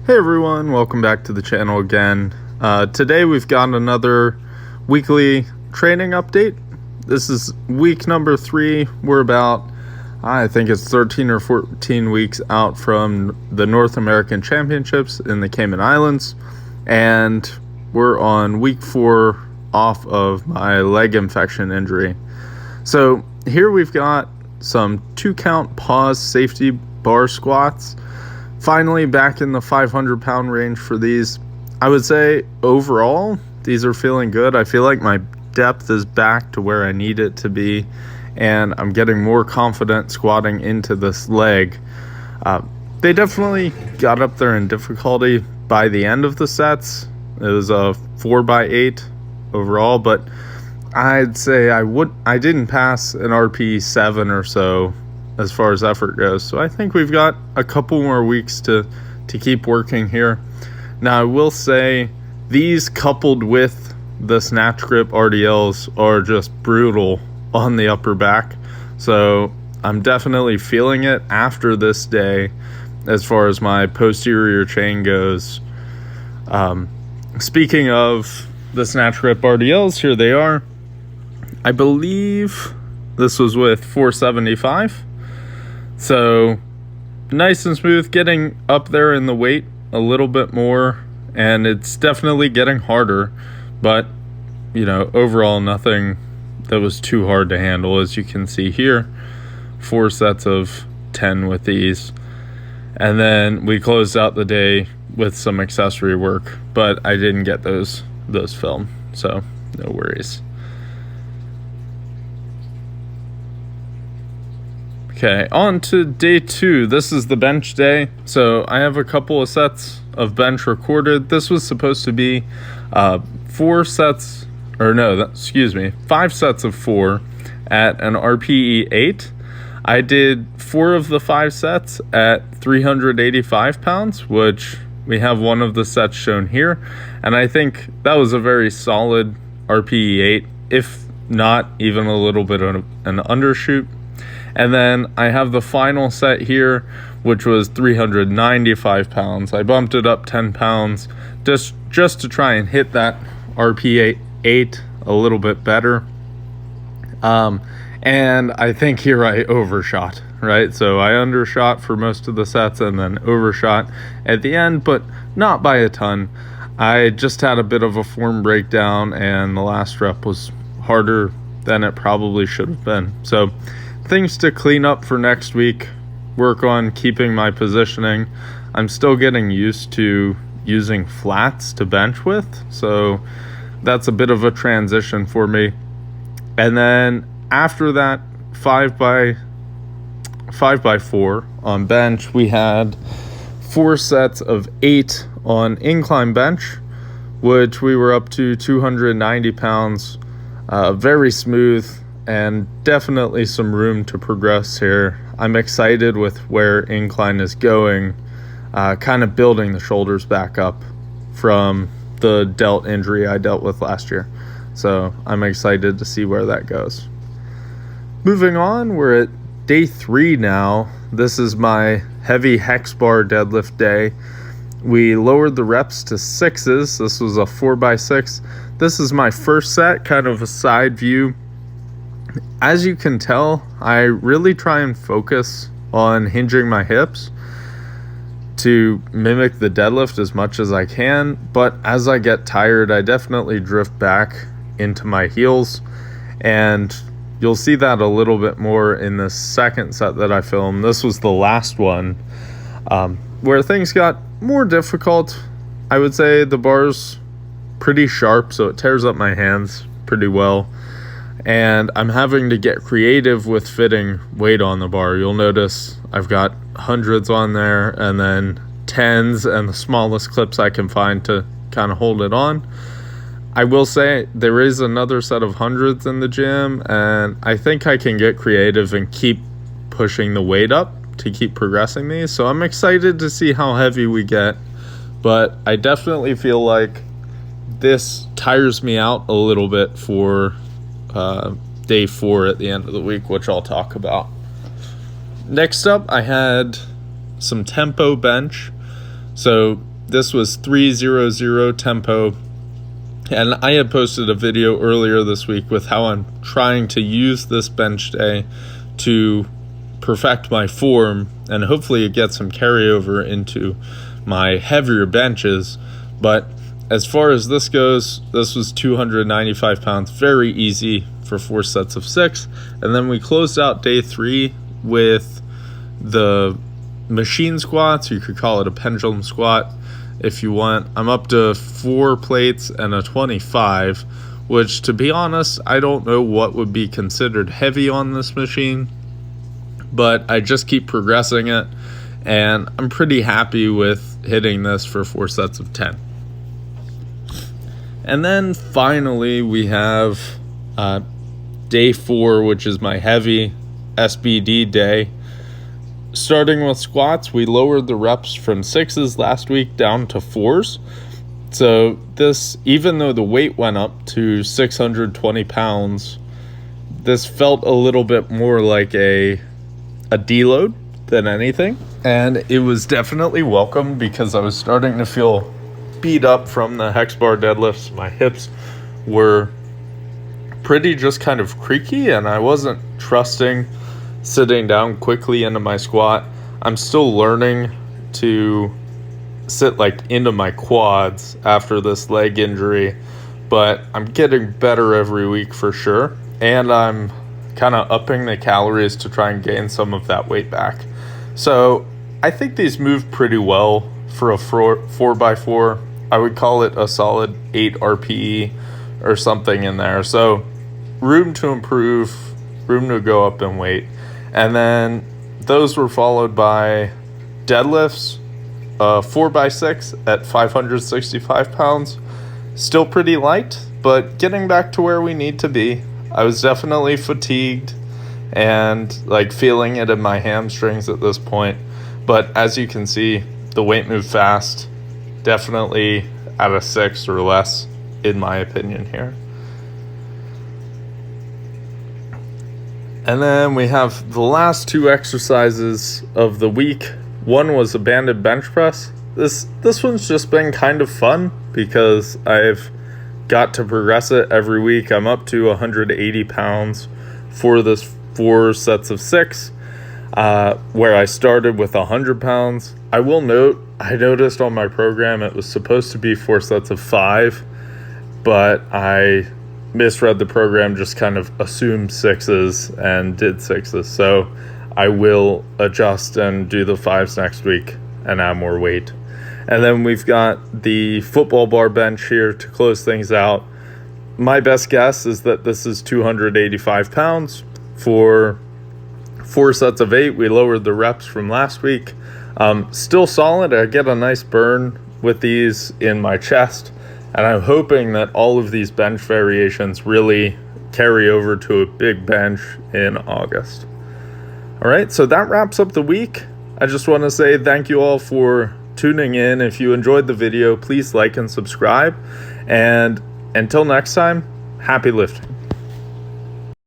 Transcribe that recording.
Hey everyone, welcome back to the channel again. Today we've got another weekly training update. This is week number 3. We're about, I think it's 13 or 14 weeks out from the North American Championships in the Cayman Islands. And we're on week 4 off of my leg infection injury. So here we've got some 2-count pause safety bar squats. Finally back in the 500-pound range for these. I would say overall, these are feeling good. I feel like my depth is back to where I need it to be, and I'm getting more confident squatting into this leg. They definitely got up there in difficulty by the end of the sets. It was a 4x8 overall, but I'd say I didn't pass an RP 7 or so as far as effort goes. So I think we've got a couple more weeks to keep working here. Now I will say these coupled with the snatch grip RDLs are just brutal on the upper back. So I'm definitely feeling it after this day as far as my posterior chain goes. Speaking of the snatch grip RDLs, here they are. I believe this was with 475. So nice and smooth, getting up there in the weight a little bit more, and it's definitely getting harder, but you know, overall nothing that was too hard to handle. As you can see here, 4 sets of 10 with these, and then we closed out the day with some accessory work, but I didn't get those filmed, so no worries. Okay, on to day 2. This is the bench day. So I have a couple of sets of bench recorded. This was supposed to be 5 sets of 4 at an RPE 8. I did 4 of the 5 sets at 385 pounds, which we have one of the sets shown here. And I think that was a very solid RPE 8, if not even a little bit of an undershoot. And then I have the final set here, which was 395 pounds. I bumped it up 10 pounds just to try and hit that RP 8 a little bit better. And I think here I overshot, right? So I undershot for most of the sets and then overshot at the end, but not by a ton. I just had a bit of a form breakdown, and the last rep was harder than it probably should have been. So things to clean up for next week, work on keeping my positioning. I'm still getting used to using flats to bench with, so that's a bit of a transition for me. And then after that, 5x4 on bench, we had 4 sets of 8 on incline bench, which we were up to 290 pounds, very smooth, and definitely some room to progress here. I'm excited with where incline is going, kind of building the shoulders back up from the delt injury I dealt with last year. So I'm excited to see where that goes. Moving on, we're at day 3 now. This is my heavy hex bar deadlift day. We lowered the reps to 6s. This was a 4x6. This is my first set, kind of a side view. As you can tell, I really try and focus on hinging my hips to mimic the deadlift as much as I can, but as I get tired, I definitely drift back into my heels, and you'll see that a little bit more in the second set that I filmed. This was the last one, where things got more difficult. I would say the bar's pretty sharp, so it tears up my hands pretty well. And I'm having to get creative with fitting weight on the bar. You'll notice I've got hundreds on there, and then 10s and the smallest clips I can find to kind of hold it on. I will say there is another set of hundreds in the gym, and I think I can get creative and keep pushing the weight up to keep progressing these. So I'm excited to see how heavy we get, but I definitely feel like this tires me out a little bit for day 4 at the end of the week, which I'll talk about. Next up, I had some tempo bench. So this was 300 tempo. And I had posted a video earlier this week with how I'm trying to use this bench day to perfect my form, and hopefully it gets some carryover into my heavier benches. But as far as this goes, this was 295 pounds, very easy for 4 sets of 6. And then we closed out day 3 with the machine squats. You could call it a pendulum squat if you want. I'm up to 4 plates and a 25, which, to be honest, I don't know what would be considered heavy on this machine, but I just keep progressing it, and I'm pretty happy with hitting this for 4 sets of 10. And then finally we have day 4, which is my heavy SBD day. Starting with squats, we lowered the reps from 6s last week down to 4s. So this, even though the weight went up to 620 pounds, this felt a little bit more like a deload than anything. And it was definitely welcome because I was starting to feel beat up from the hex bar deadlifts. My hips were pretty just kind of creaky, and I wasn't trusting sitting down quickly into my squat. I'm still learning to sit like into my quads after this leg injury, but I'm getting better every week for sure. And I'm kind of upping the calories to try and gain some of that weight back. So I think these move pretty well for a 4x4. I would call it a solid 8 RPE or something in there. So room to improve, room to go up in weight. And then those were followed by deadlifts, 4x6 at 565 pounds. Still pretty light, but getting back to where we need to be. I was definitely fatigued and like feeling it in my hamstrings at this point. But as you can see, the weight moved fast. Definitely at a 6 or less, in my opinion here. And then we have the last 2 exercises of the week. One was a banded bench press. This one's just been kind of fun because I've got to progress it every week. I'm up to 180 pounds for this 4 sets of 6, where I started with 100 pounds. I will note, I noticed on my program it was supposed to be 4 sets of 5, but I misread the program, just kind of assumed 6s and did 6s. So I will adjust and do the 5s next week and add more weight. And then we've got the football bar bench here to close things out. My best guess is that this is 285 pounds for 4 sets of 8. We lowered the reps from last week. Still solid. I get a nice burn with these in my chest. And I'm hoping that all of these bench variations really carry over to a big bench in August. All right, so that wraps up the week. I just want to say thank you all for tuning in. If you enjoyed the video, please like and subscribe. And until next time, happy lifting.